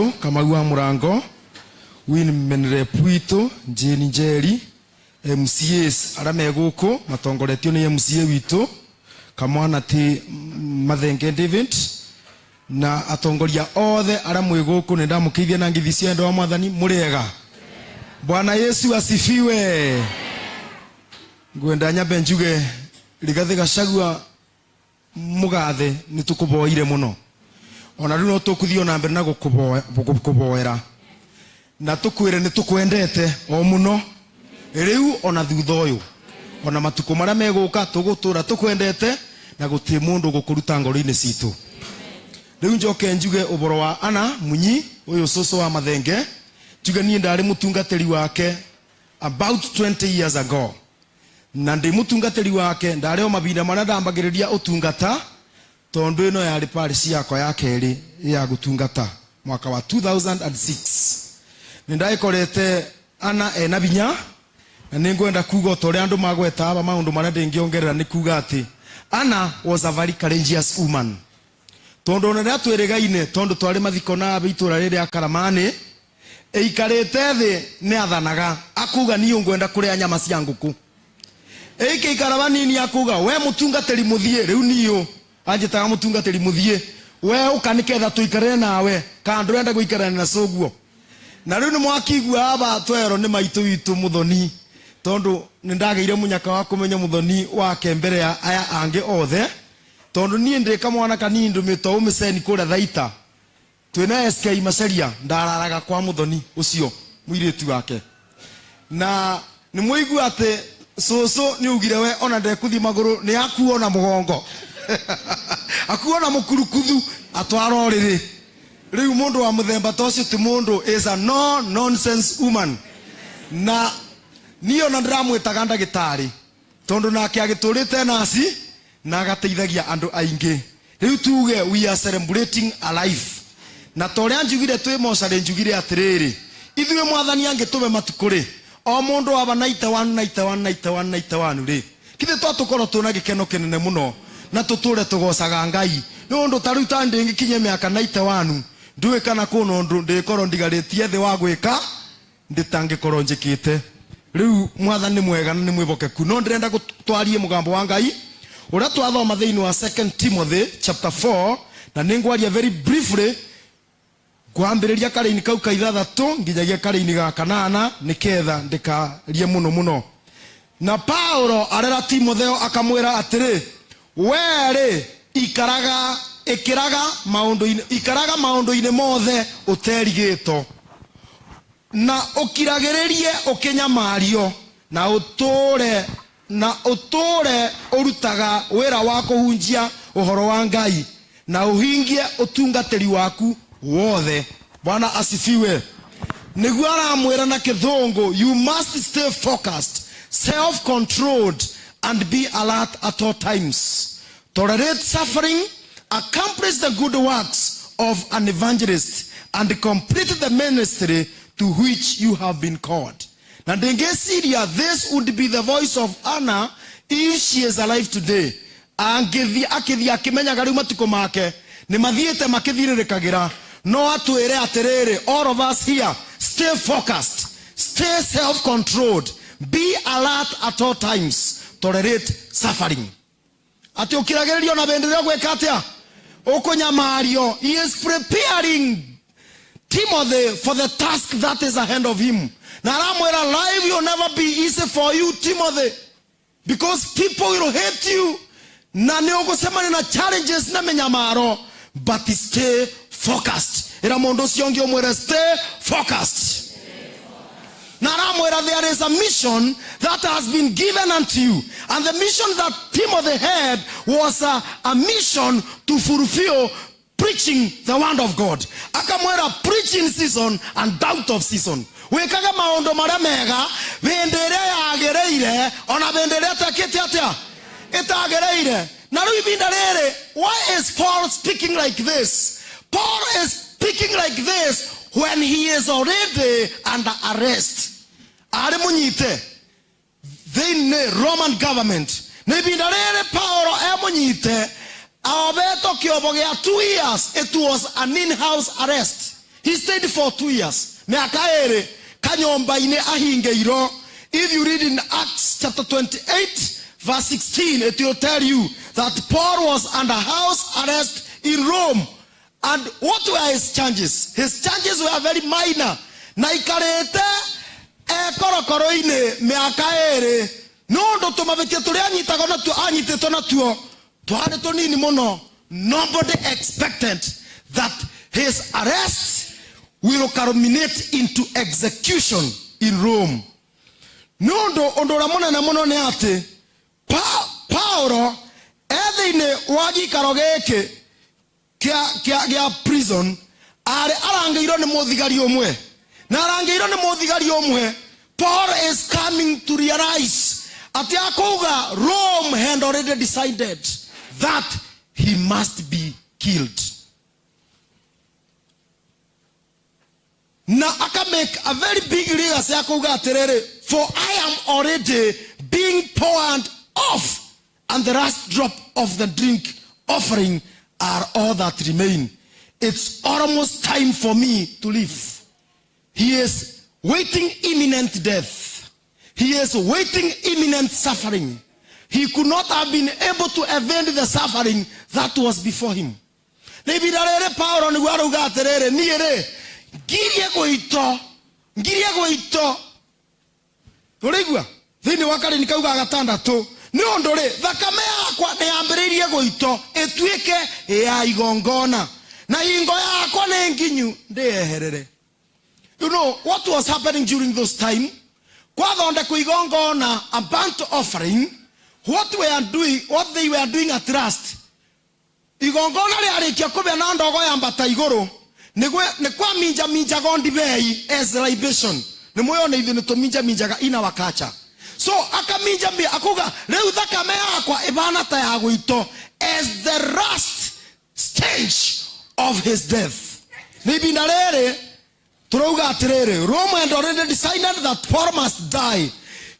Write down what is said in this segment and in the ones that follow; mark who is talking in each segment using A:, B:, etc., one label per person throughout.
A: Zetu kama wa murango win menrepuito Jeni Njeri MCAs arame guko matongoretio ni MCA witu kamwana ti Mathenge David na atongoria othe ara mwiguku ni ndamukithia na ngithi cia ndo wa mwathani muriega. Bwana Yesu asifiwe. Ngwenda nyambe njuge Rigathi Gachagua mugathe nitukuboire muno. Ona riu no tukuthio na mbere na gukuboera na tukwire nitukwendete o muno riu ona thutha uyu ona matuko maria meguka tugutura tukwendete na guti mundu gukuruta ngoro-ini citu. Riu njoke njuge uboro wa Ana Munyi uyu soso wa Mathenge njuge nie ndari mutungatiri wake about 20 years ago na ndi mutungatiri wake ndari o mabinda maria ndambagiriria utungata tondu ino yari parish yakwa ya keri ya gutungata mwaka wa 2006 nindaikorete Ana ena binya na ningwenda kuga tore andu magweta aba maundu maria ndingiongerera ni kuga ati Ana was a very courageous woman. Tondu ona twirigaine tondu twari mathiko na bitura riri akaramani eikarete thi ni athanaga akuga ni ngwenda kuria nyama cia nguku ikarabani ni akuga we mutungatiri muthie riu niyo anjitaga mutungatiri muthie we ukaniketha tuikare nawe kandu enda guikarana na soguo na riu ni mwakigua aba twero ni maitu witu muthoni tondu nindageire munyaka wa kumenya muthoni wake mbere ya aya ange othe tondu nie ndika mwana kanini ndumito umiseni kura thaita twina SK Maceria ndararaga kwa muthoni ucio muiritu wake na ni muigua ate soso ni ugire we ona ndekuthi maguru ni akuona mugongo akuona mukurukuthu atwara riri riu mundu wa muthemba tocio ti mundu is a no nonsense woman na niyo na ndramwitaga ndagitari tondu nake agiturite nasi na agateithagia andu aingi. Riu tuge we are celebrating a life na tore anjugire twi mocare njugire atiriri ithuwe mwathani angitume matukuri o mundu aba 91 ri kithe twatukoro tuna gikeno kinene muno na tuture tugocaga Ngai nundu tariu tandi ngikinye miaka 91 nduwe kana kuno ndu ndikoro ndigaritie thi wa gwika nditangikoro njikite. Riu mwathani mwega na ni mwibokeku no ndirenda gutwarie mugambo wa Ngai uria twathoma thiini wa 2 Timothy chapter 4 na ningwaria very briefly kwambiriria karaini kau ka 6 nginyagia karaini ga 8 niketha ndikarie muno na Paulo arera Timotheo akamwira atiri were ikaraga maundu-ini mothe uterigito na ukiragiririe ukinyamario na uture urutaga wira wa kuhunjia uhoro wa Ngai na uhingie utungatiri waku wothe. Bwana asifiwe. Niguo aramwira na kithungu you must stay focused, self-controlled and be alert at all times. Tolerate suffering, accomplish the good works of an evangelist and complete the ministry to which you have been called. Na ndengesiria this would be the voice of Anna if she is alive today. Akithia akimenyaga riu matuko make ni mathiete makithiririkagira no atwire atiriri all of us here stay focused, stay self-controlled, be alert at all times, tolerate suffering. Ati ukiragiririo na benderea gweka atia ukunyamario. He is preparing Timothy for the task that is ahead of him. Na aramwira life will never be easy for you Timothy because people will hate you na ni ugusema na challenges na menyamaro but stay focused. Ira mundu ciongi omwira stay focused. Na aramwira there is a mission that has been given unto you and the mission that Timothy had was a mission to fulfill preaching the word of God. Akamwira preaching season and doubt of season. Wekaga maondo maria mega bendere yagereire ona bendere takete atia etagereire na riu ibinda riri. Why is Paul speaking like this? Paul is speaking like this when he is already under arrest. Ari munyite the Roman government na ibinda riri Paulo emunyite abeto kiobo gia 2 years. It was an in-house arrest. He stayed for 2 years. Miaka ere kanyomba ine ahingeiro. If you read in Acts chapter 28 verse 16, it will tell you that Paul was under house arrest in Rome. And what were his charges? His charges were very minor. Na ikarete korokoro ine miaka ere no ndo tumaveke tuli anyitaga na tu anyiteto na tuo tuane to nini mono. Nobody expected that his arrest will culminate into execution in Rome. No ndo ondora mona na mono ne ate Paulo ethine wagi karogeke kia prison are arangeiro ne muthigari omwe na arangeiro ne muthigari omwe. Paul is coming to realize ati akoga Rome had already decided that he must be killed. Now I can make a very big legacy akoga terere, for I am already being poured off, and the last drop of the drink offering are all that remain. It's almost time for me to leave. He is waiting imminent death. He is waiting imminent suffering. He could not have been able to avenge the suffering that was before him. Nebirare Paulo ni waruga terere niere girie goito. Oregwa thini wakari nikauga gatandatu ni ondore thakame yakwa ne ambiririe goito etuike ya igongona na ingo yakwa ne nginyu ndeherere. You know what was happening during those time? Kwa thonde kuigongona a burnt offering, what they were doing at last. Igongona liarikia kubya na ndogo ya mbata iguru ne kwa minja gondi bei as libation. Ne moyo ne ithine to minjaga ina wakacha. So akaminja mbi akuga leu thakame yakwa ibana ta ya goito as the last stage of his death. Maybe narere Rome had already decided that Paul must die.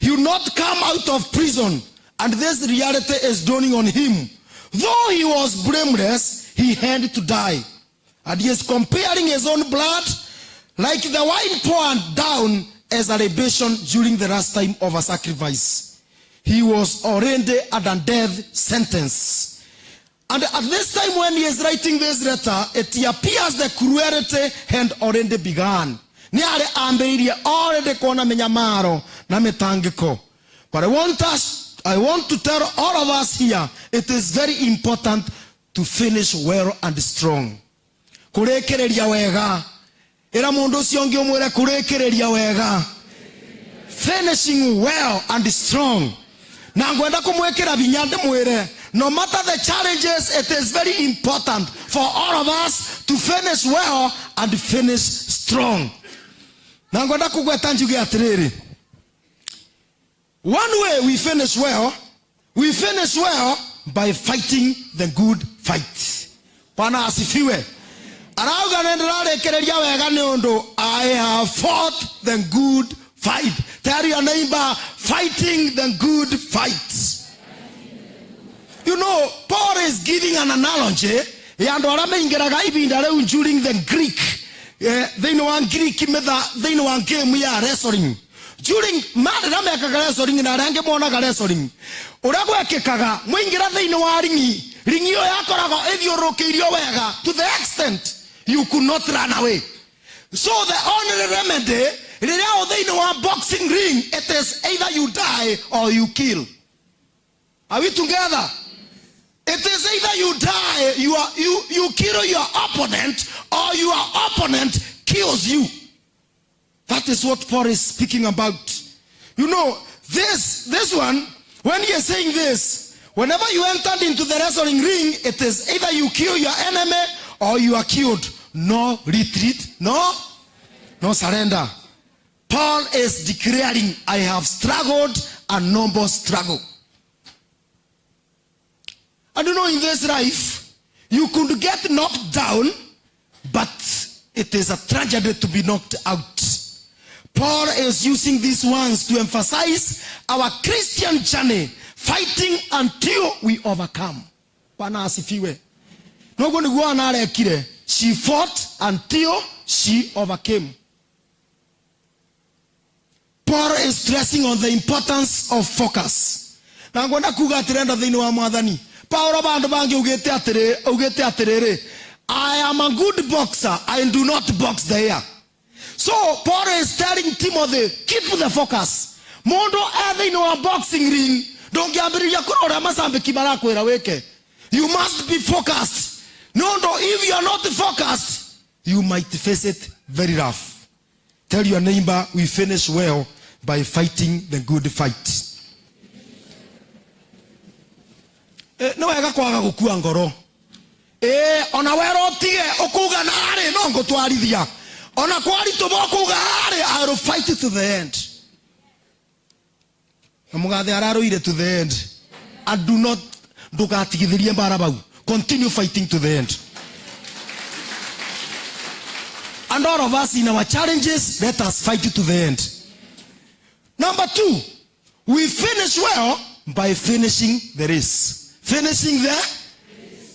A: He will not come out of prison, and this reality is dawning on him. Though he was blameless, he had to die. And he is comparing his own blood like the wine poured down as a libation during the last time of a sacrifice. He was already at a death sentence. And at this time when he is writing this letter, it appears the cruelty had already begun. Niare ambeiria already kona menyamaro na metangiko. But I want to tell all of us here, it is very important to finish well and strong. Kurekereria wega. Era mundu siongi omwere kurekereria wega. Finishing well and strong. Na ngwenda kumwekera binyande mwere. No matter the challenges, it is very important for all of us to finish well and finish strong. Now, one way we finish well by fighting the good fight. Pana asifiwe. I have fought the good fight. Tell your neighbor, fighting the good fight. You know, Paul is giving an analogy. During the Greek, they know one Greek, they know one game we are wrestling. During Madamaka wrestling in a rangemona wrestling. Urago Kekaga, Wingira they know ringi, Ringio Yakoraga, if you rock to the extent you could not run away. So the only remedy, they know a boxing ring, it is either you die or you kill. Are we together? It is either you die, you kill your opponent, or your opponent kills you. That is what Paul is speaking about. You know, this one, when he is saying this, whenever you entered into the wrestling ring, it is either you kill your enemy or you are killed. No retreat, no surrender. Paul is declaring, I have struggled a noble struggle. And you know, in this life, you could get knocked down, but it is a tragedy to be knocked out. Paul is using these words to emphasize our Christian journey, fighting until we overcome. She fought until she overcame. Paul is stressing on the importance of focus. Na ngwenda kuga atirenda thiini wa mwathani. Paulo bandu bangi ugite atiriri. I am a good boxer. I do not box the air. So Paul is telling Timothy, keep the focus. Mondo thiini wa boxing ring. Ndongiambiriria kurora macambiki marakwira wike. You must be focused. No, if you are not focused, you might face it very rough. Tell your neighbor, we finish well by fighting the good fight. No wega kwaga gukua ngoro. Ona wero tige ukuga nari no ngutwarithia. Ona kwari tubokuga ari, I will fight it to the end. Mugathe araruire to the end. And do not ndugatigithirie mbara bau. Continue fighting to the end. And all of us in our challenges, let us fight it to the end. Number 2, we finish well by finishing the race. Finishing the